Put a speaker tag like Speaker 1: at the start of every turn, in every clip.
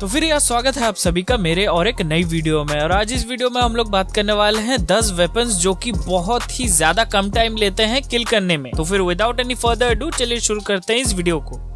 Speaker 1: तो फिर यार स्वागत है आप सभी का मेरे और एक नई वीडियो में। और आज इस वीडियो में हम लोग बात करने वाले हैं 10 वेपन्स जो कि बहुत ही ज्यादा कम टाइम लेते हैं किल करने में। तो फिर विदाउट एनी फर्दर अडू चलिए शुरू करते हैं इस वीडियो को।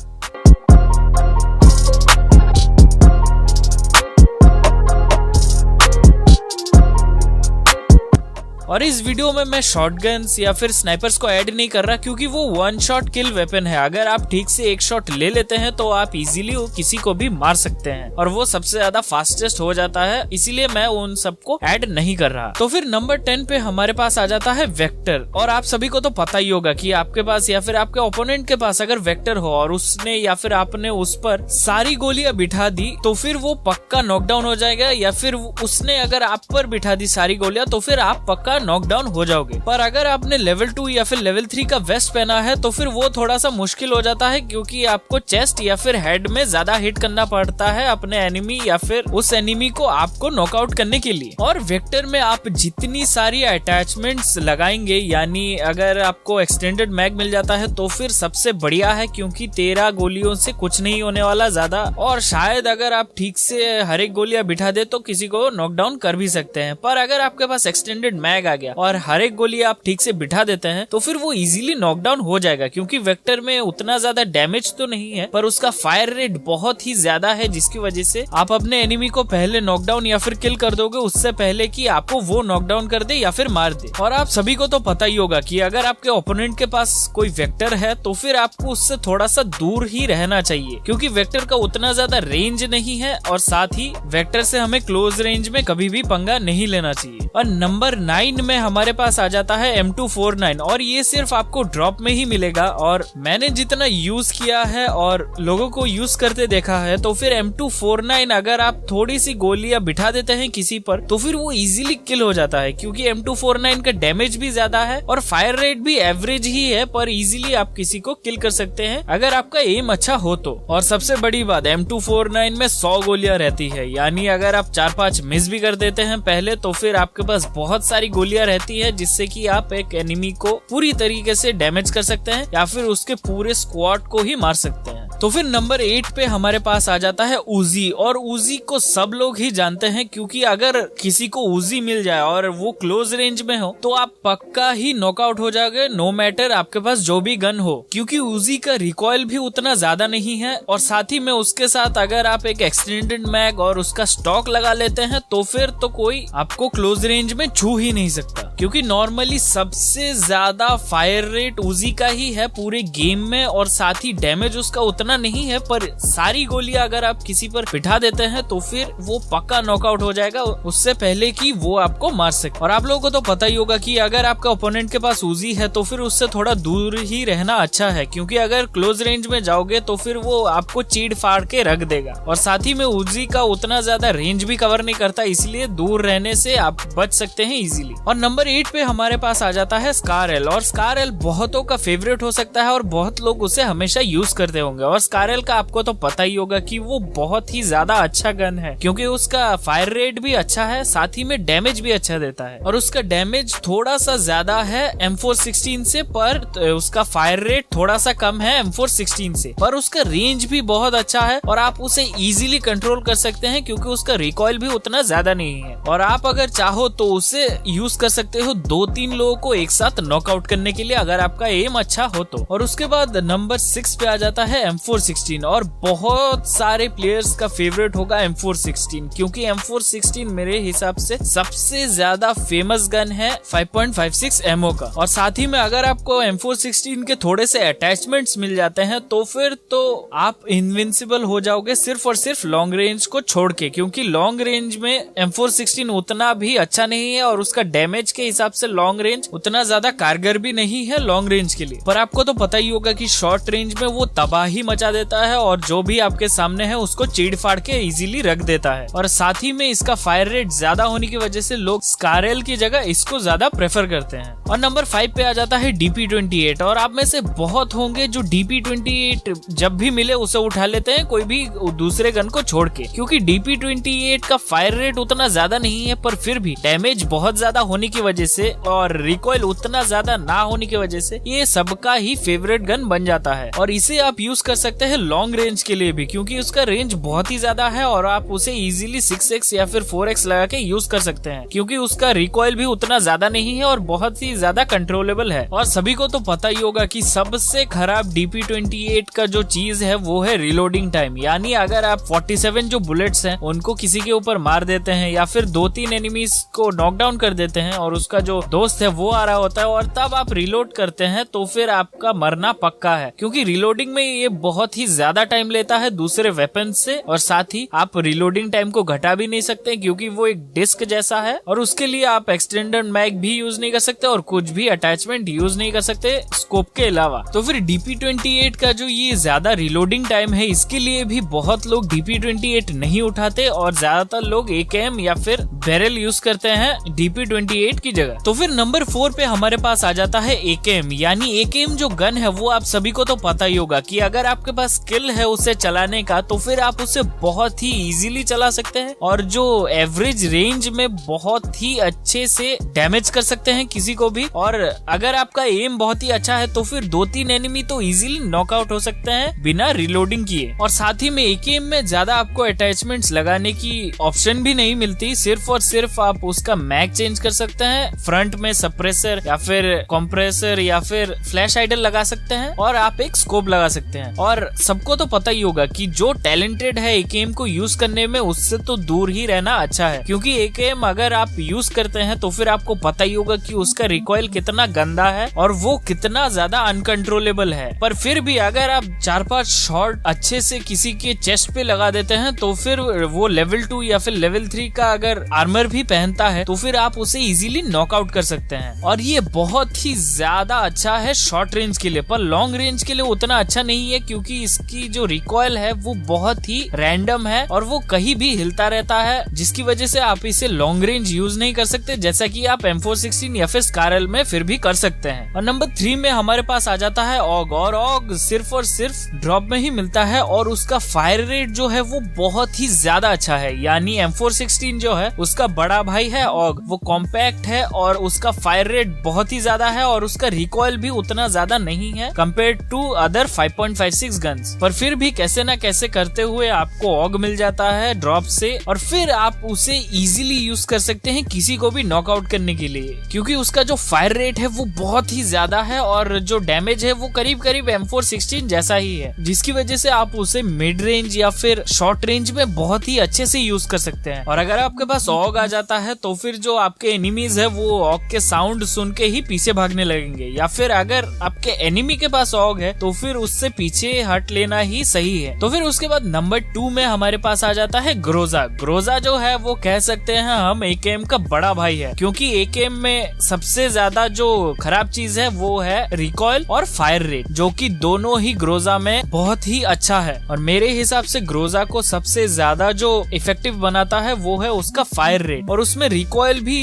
Speaker 1: और इस वीडियो में मैं शॉटगन्स या फिर स्नाइपर्स को ऐड नहीं कर रहा क्योंकि वो वन शॉट किल वेपन है। अगर आप ठीक से एक शॉट ले लेते हैं तो आप इजीली किसी को भी मार सकते हैं और वो सबसे ज्यादा फास्टेस्ट हो जाता है, इसीलिए मैं उन सबको ऐड नहीं कर रहा। तो फिर नंबर 10 पे हमारे पास आ जाता है वेक्टर। और आप सभी को तो पता ही होगा कि आपके पास या फिर आपके ओपोनेंट के पास अगर वेक्टर हो और उसने या फिर आपने उस पर सारी गोलियां बिठा दी तो फिर वो पक्का नॉकडाउन हो जाएगा, या फिर उसने अगर आप पर बिठा दी सारी गोलियां तो फिर आप पक्का नॉकडाउन हो जाओगे। पर अगर आपने लेवल 2 या फिर लेवल 3 का वेस्ट पहना है तो फिर वो थोड़ा सा मुश्किल हो जाता है क्योंकि आपको चेस्ट या फिर हेड में ज्यादा हिट करना पड़ता है अपने एनिमी या फिर उस एनिमी को आपको नॉकआउट करने के लिए। और वेक्टर में आप जितनी सारी अटैचमेंट्स लगाएंगे, यानी अगर आपको एक्सटेंडेड मैग मिल जाता है तो फिर सबसे बढ़िया है क्योंकि 13 गोलियों से कुछ नहीं होने वाला ज्यादा। और शायद अगर आप ठीक से हर एक गोलियां बिठा दे तो किसी को नॉकडाउन कर भी सकते हैं। पर अगर आपके पास एक्सटेंडेड मैग आ गया और हर एक गोली आप ठीक से बिठा देते हैं तो फिर वो इजीली नॉकडाउन हो जाएगा क्योंकि वेक्टर में उतना ज्यादा डैमेज तो नहीं है पर उसका फायर रेट बहुत ही ज्यादा है, जिसकी वजह से आप अपने एनिमी को पहले नॉकडाउन या फिर किल कर दोगे उससे पहले कि आपको वो नॉकडाउन कर दे या फिर मार दे। और आप सभी को तो पता ही होगा कि अगर आपके ओपोनेंट के पास कोई वेक्टर है तो फिर आपको उससे थोड़ा सा दूर ही रहना चाहिए क्योंकि वेक्टर का उतना ज्यादा रेंज नहीं है और साथ ही वेक्टर से हमें क्लोज रेंज में कभी भी पंगा नहीं लेना चाहिए। और नंबर 9 में हमारे पास आ जाता है M249 और ये सिर्फ आपको ड्रॉप में ही मिलेगा। और मैंने जितना यूज किया है और लोगों को यूज करते देखा है तो फिर M249 अगर आप थोड़ी सी गोलियां बिठा देते हैं किसी पर तो फिर वो इजीली किल हो जाता है क्योंकि M249 का डैमेज भी ज्यादा है और फायर रेट भी एवरेज ही है, पर इजीली आप किसी को किल कर सकते हैं अगर आपका एम अच्छा हो तो। और सबसे बड़ी बात M249 में 100 गोलियां रहती है, यानी अगर आप 4-5 मिस भी कर देते हैं पहले तो फिर आपके पास बहुत सारी गोलियां रहती है जिससे कि आप एक एनिमी को पूरी तरीके से डैमेज कर सकते हैं या फिर उसके पूरे स्क्वाड को ही मार सकते हैं। तो फिर नंबर 8 पे हमारे पास आ जाता है उजी। और उजी को सब लोग ही जानते हैं क्योंकि अगर किसी को उजी मिल जाए और वो क्लोज रेंज में हो तो आप पक्का ही नॉकआउट हो जाओगे, नो मैटर आपके पास जो भी गन हो, क्योंकि उजी का रिकॉइल भी उतना ज्यादा नहीं है। और साथ ही में उसके साथ अगर आप एक एक्सटेंडेड मैग और उसका स्टॉक लगा लेते हैं तो फिर तो कोई आपको क्लोज रेंज में छू ही नहीं सकता क्योंकि नॉर्मली सबसे ज्यादा फायर रेट उजी का ही है पूरे गेम में और साथ ही डैमेज उसका उतना नहीं है, पर सारी गोलियां अगर आप किसी पर बिठा देते हैं तो फिर वो पक्का नॉकआउट हो जाएगा उससे पहले कि वो आपको मार सके। और आप लोगों को तो पता ही होगा कि अगर आपका ओपोनेंट के पास उजी है तो फिर उससे थोड़ा दूर ही रहना अच्छा है क्योंकि अगर क्लोज रेंज में जाओगे तो फिर वो आपको चीड़ फाड़ के रख देगा। और साथ ही में उजी का उतना ज्यादा रेंज भी कवर नहीं करता, इसलिए दूर रहने से आप बच सकते हैं इजीली। और नंबर 8 पे हमारे पास आ जाता है स्कारएल। और स्कारएल बहुतों का फेवरेट हो सकता है और बहुत लोग उसे हमेशा यूज करते होंगे। और स्कारएल का आपको तो पता ही होगा कि वो बहुत ही ज्यादा अच्छा गन है क्योंकि उसका फायर रेट भी अच्छा है, साथ ही में डैमेज भी अच्छा देता है। और उसका डैमेज थोड़ा सा ज्यादा है M416 से, पर उसका फायर रेट थोड़ा सा कम है M416 से, पर उसका रेंज भी बहुत अच्छा है और आप उसे इजीली कंट्रोल कर सकते हैं क्योंकि उसका रिकॉइल भी उतना ज्यादा नहीं है। और आप अगर चाहो तो उसे यूज कर सकते हो 2-3 लोगों को एक साथ नॉकआउट करने के लिए अगर आपका एम अच्छा हो तो। और उसके बाद नंबर 6 पे आ जाता है M416 और बहुत सारे प्लेयर्स का फेवरेट होगा M416 क्योंकि M416 मेरे हिसाब से सबसे ज्यादा फेमस गन है 5.56 एमओ का। और साथ ही में अगर आपको M416 के थोड़े से अटैचमेंट्स मिल जाते हैं तो फिर तो आप इनविंसिबल हो जाओगे सिर्फ और सिर्फ लॉन्ग रेंज को छोड़ के, क्योंकि लॉन्ग रेंज में M416 उतना भी अच्छा नहीं है और उसका डैमेज के हिसाब से लॉन्ग रेंज उतना ज्यादा कारगर भी नहीं है लॉन्ग रेंज के लिए। पर आपको तो पता ही होगा कि शॉर्ट रेंज में वो तबाही मचा देता है और जो भी आपके सामने है उसको चीड़ फाड़ के इजीली रख देता है। और साथ ही में इसका फायर रेट ज्यादा होने की वजह से लोग स्कारएल की जगह इसको ज्यादा प्रेफर करते हैं। और नंबर 5 पे आ जाता है DP28। और आप में से बहुत होंगे जो DP28 जब भी मिले उसे उठा लेते हैं कोई भी दूसरे गन को छोड़ के, क्योंकि DP28 का फायर रेट उतना ज्यादा नहीं है पर फिर भी डैमेज बहुत ज्यादा होने की वजह से और रिकॉइल उतना ज्यादा ना होने की वजह से ये सबका ही फेवरेट गन बन जाता है। और इसे आप यूज कर सकते हैं लॉन्ग रेंज के लिए भी, क्योंकि उसका रेंज बहुत ही ज्यादा है और आप उसे इजीली 6x या फिर 4x लगा के यूज कर सकते हैं, क्योंकि उसका रिकॉइल भी उतना ज्यादा नहीं है और बहुत ही ज्यादा कंट्रोलेबल है। और सभी को तो पता ही होगा कि सबसे खराब DP28 का जो चीज है वो है रिलोडिंग टाइम। यानी अगर आप 47 जो बुलेट्स हैं उनको किसी के ऊपर मार देते हैं या फिर 2-3 एनिमीज को नॉकडाउन कर देते हैं और उसका जो दोस्त है वो आ रहा होता है और तब आप रिलोड करते हैं तो फिर आपका मरना पक्का है, क्योंकि रिलोडिंग में ये बहुत ही ज्यादा टाइम लेता है दूसरे वेपन से। और साथ ही आप रिलोडिंग टाइम को घटा भी नहीं सकते क्योंकि वो एक डिस्क जैसा है और उसके लिए आप एक्सटेंडेड मैग भी यूज नहीं कर सकते और कुछ भी अटैचमेंट यूज नहीं कर सकते स्कोप के अलावा। तो फिर DP28 का जो ये ज्यादा रिलोडिंग टाइम है इसके लिए भी बहुत लोग DP28 नहीं उठाते और ज्यादातर लोग AKM या फिर बैरल यूज करते हैं DP28 की जगह। तो फिर नंबर 4 पे हमारे पास आ जाता है AKM। यानी AKM जो गन है वो आप सभी को तो पता ही होगा कि अगर आपके पास स्किल है उसे चलाने का तो फिर आप उसे बहुत ही इजीली चला सकते हैं और जो एवरेज रेंज में बहुत ही अच्छे से डैमेज कर सकते हैं किसी को भी। और अगर आपका एम बहुत ही अच्छा है तो फिर 2-3 एनिमी तो इजीली नॉकआउट हो सकते हैं बिना रिलोडिंग किए। और साथ ही में AKM में ज्यादा आपको अटैचमेंट्स लगाने की ऑप्शन भी नहीं मिलती, सिर्फ और सिर्फ आप उसका मैग चेंज कर सकते हैं, फ्रंट में सप्रेसर या फिर कंप्रेसर या फिर फ्लैश आइडल लगा सकते हैं और आप एक स्कोप लगा सकते हैं। और सबको तो पता ही होगा कि जो टैलेंटेड है AKM को यूज करने में उससे तो दूर ही रहना अच्छा है, क्योंकि AKM अगर आप यूज करते हैं तो फिर आपको पता ही होगा कि उसका रिकॉइल कितना गंदा है और वो कितना ज्यादा अनकंट्रोलेबल है। पर फिर भी अगर आप 4-5 शॉट अच्छे से किसी के चेस्ट पे लगा देते हैं तो फिर वो लेवल 2 या फिर लेवल 3 का अगर आर्मर भी पहनता है तो फिर आप उसे इजीली नॉकआउट कर सकते हैं। और ये बहुत ही ज्यादा अच्छा है शॉर्ट रेंज के लिए, पर लॉन्ग रेंज के लिए उतना अच्छा नहीं है क्योंकि इसकी जो रिकॉइल है वो बहुत ही रैंडम है और वो कहीं भी हिलता रहता है, जिसकी वजह से आप इसे लॉन्ग रेंज यूज नहीं कर सकते जैसा कि आप M416 या फिर स्कारल में फिर भी कर सकते हैं। और नंबर 3 में हमारे पास आ जाता है ऑग। और ऑग सिर्फ और सिर्फ ड्रॉप में ही मिलता है और उसका फायर रेट जो है वो बहुत ही ज्यादा अच्छा है। यानी M416 जो है उसका बड़ा भाई है ऑग, वो कॉम्पैक्ट है और उसका फायर रेट बहुत ही ज्यादा है और उसका रिकॉइल भी उतना ज्यादा नहीं है कंपेयर टू अदर 5.56 गन्स। पर फिर भी कैसे ना कैसे करते हुए आपको ऑग मिल जाता है ड्रॉप से और फिर आप उसे इजीली यूज कर सकते हैं किसी को भी नॉकआउट करने के लिए, क्योंकि उसका जो फायर रेट है वो बहुत ही ज्यादा है और जो डैमेज है वो करीब करीब M416 जैसा ही है, जिसकी वजह से आप उसे मिड रेंज या फिर शॉर्ट रेंज में बहुत ही अच्छे से यूज कर सकते हैं। और अगर आपके पास ऑग आ जाता है तो फिर जो आपके एनिमीज है वो ऑग के साउंड सुन के ही पीछे भागने लगेंगे, या फिर अगर आपके एनिमी के पास ऑग है तो फिर उससे पीछे हट लेना ही सही है। तो फिर उसके बाद नंबर 2 में हमारे पास आ जाता है ग्रोजा। ग्रोजा जो है वो कह सकते हैं हम AKM का बड़ा भाई है, क्योंकि AKM में सबसे ज्यादा जो खराब चीज है वो है रिकॉइल और फायर रेट, जो कि दोनों ही ग्रोजा में बहुत ही अच्छा है। और मेरे हिसाब से ग्रोजा को सबसे ज्यादा जो इफेक्टिव बनाता है वो है उसका फायर रेट, और उसमें रिकॉइल भी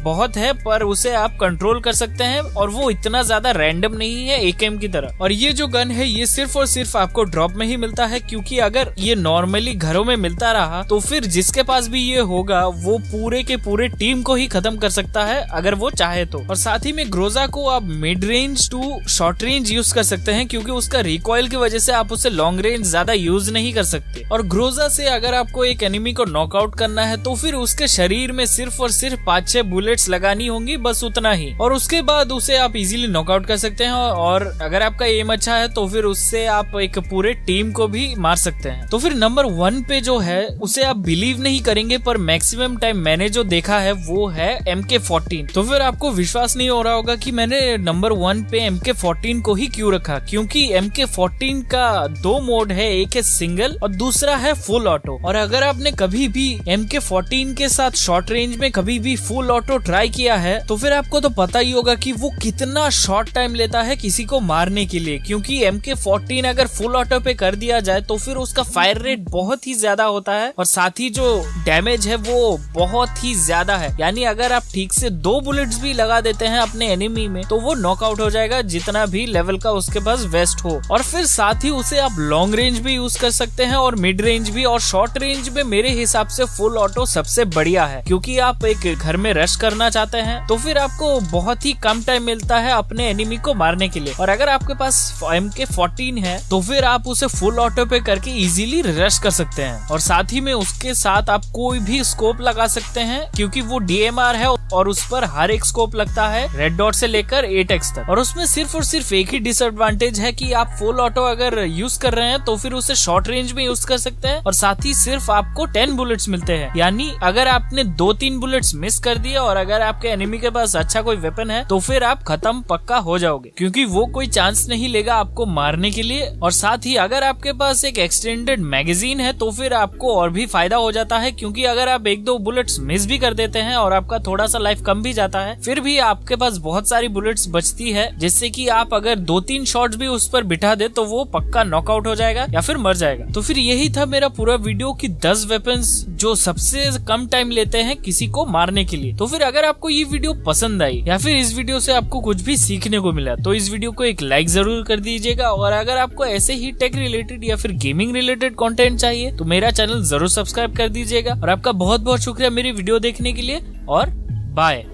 Speaker 1: बहुत है पर उसे आप कंट्रोल कर सकते हैं और वो इतना ज्यादा रैंडम नहीं है AKM की तरह। और ये जो गन है ये सिर्फ और सिर्फ आपको ड्रॉप में ही मिलता है, क्योंकि अगर ये नॉर्मली घरों में मिलता रहा तो फिर जिसके पास भी ये होगा वो पूरे के पूरे टीम को ही खत्म कर सकता है अगर वो चाहे तो। और साथ ही में ग्रोजा को आप mid range to short range use कर सकते हैं, क्योंकि उसका रिकॉइल की वजह से आप उसे लॉन्ग रेंज ज्यादा यूज नहीं कर सकते। और ग्रोजा से अगर आपको एक एनिमी को नॉकआउट करना है तो फिर उसके शरीर में सिर्फ और सिर्फ 5-6 बुलेट्स लगानी होंगी, बस उतना ही, और उसके बाद उसे आप इजीली नॉकआउट कर सकते हैं। और अगर आपका एम अच्छा है तो फिर उससे आप एक पूरे टीम को भी मार सकते हैं। तो फिर नंबर 1 पे जो है उसे आप बिलीव नहीं करेंगे पर मैक्सिमम टाइम मैंने जो देखा है वो है MK14। तो फिर आपको विश्वास नहीं हो रहा होगा कि मैंने नंबर 1 पे MK14 को ही क्यों रखा, क्योंकि MK14 का 2 मोड है, एक है सिंगल और दूसरा है फुल ऑटो। और अगर आपने कभी भी MK14 के साथ शॉर्ट रेंज में कभी भी फुल ऑटो ट्राई किया है तो फिर आपको तो पता ही होगा कि वो कितना शॉर्ट टाइम लेता है किसी को मारने के लिए, क्योंकि MK14 अगर फुल ऑटो पे कर दिया जाए तो फिर उसका फायर रेट बहुत ही ज्यादा होता है और साथ ही जो डैमेज है वो बहुत ही ज्यादा है। यानी अगर आप ठीक से 2 बुलेट्स भी लगा देते हैं अपने एनिमी में तो वो नॉकआउट हो जाएगा, जितना भी लेवल का उसके पास वेस्ट हो। और फिर साथ ही उसे आप लॉन्ग रेंज भी यूज कर सकते हैं और मिड रेंज भी, और शॉर्ट रेंज में मेरे हिसाब से फुल ऑटो सबसे बढ़िया है, क्योंकि आप एक घर में रश करना चाहते हैं तो फिर आपको बहुत ही कम टाइम मिलता है अपने एनिमी को मारने के लिए। और अगर आपके पास MK14 है तो फिर आप उसे फुल ऑटो पे करके इजीली रश कर सकते हैं। और साथ ही में उसके साथ आप कोई भी स्कोप लगा सकते हैं क्योंकि वो DMR है और उस पर हर एक स्कोप लगता है रेड डॉट से लेकर 8x तक। और उसमें सिर्फ और सिर्फ एक ही डिसएडवांटेज है कि आप फुल ऑटो अगर यूज कर रहे हैं तो फिर उसे शॉर्ट रेंज में यूज कर सकते हैं और साथ ही सिर्फ आपको 10 बुलेट्स मिलते हैं। यानी अगर आपने 2-3 बुलेट्स मिस कर दिए और अगर आपके एनिमी के पास अच्छा कोई वेपन है तो फिर आप खत्म पक्का हो जाओगे क्योंकि वो कोई चांस नहीं लेगा आपको मारने के लिए। और साथ ही अगर आपके पास एक एक्सटेंडेड मैगजीन है तो फिर आपको और भी फायदा हो जाता है क्योंकि अगर आप 1-2 बुलेट्स मिस भी कर देते हैं और आपका थोड़ा सा लाइफ कम भी जाता है फिर भी आपके पास बहुत सारी बुलेट्स बचती है जिससे कि आप अगर 2-3 शॉट्स भी उस पर बिठा दे तो वो पक्का नॉकआउट हो जाएगा या फिर मर जाएगा। तो फिर यही था मेरा पूरा वीडियो कि 10 वेपन्स जो सबसे कम टाइम लेते हैं किसी को मारने के लिए। तो फिर अगर आपको ये वीडियो पसंद आई या फिर इस वीडियो से आपको कुछ भी सीखने को मिला तो इस वीडियो को एक लाइक जरूर कर दीजिएगा। और अगर आपको ऐसे ही टेक रिलेटेड या फिर गेमिंग रिलेटेड कंटेंट चाहिए तो मेरा चैनल जरूर सब्सक्राइब कर दीजिएगा। और आपका बहुत बहुत शुक्रिया मेरी वीडियो देखने के लिए और बाय।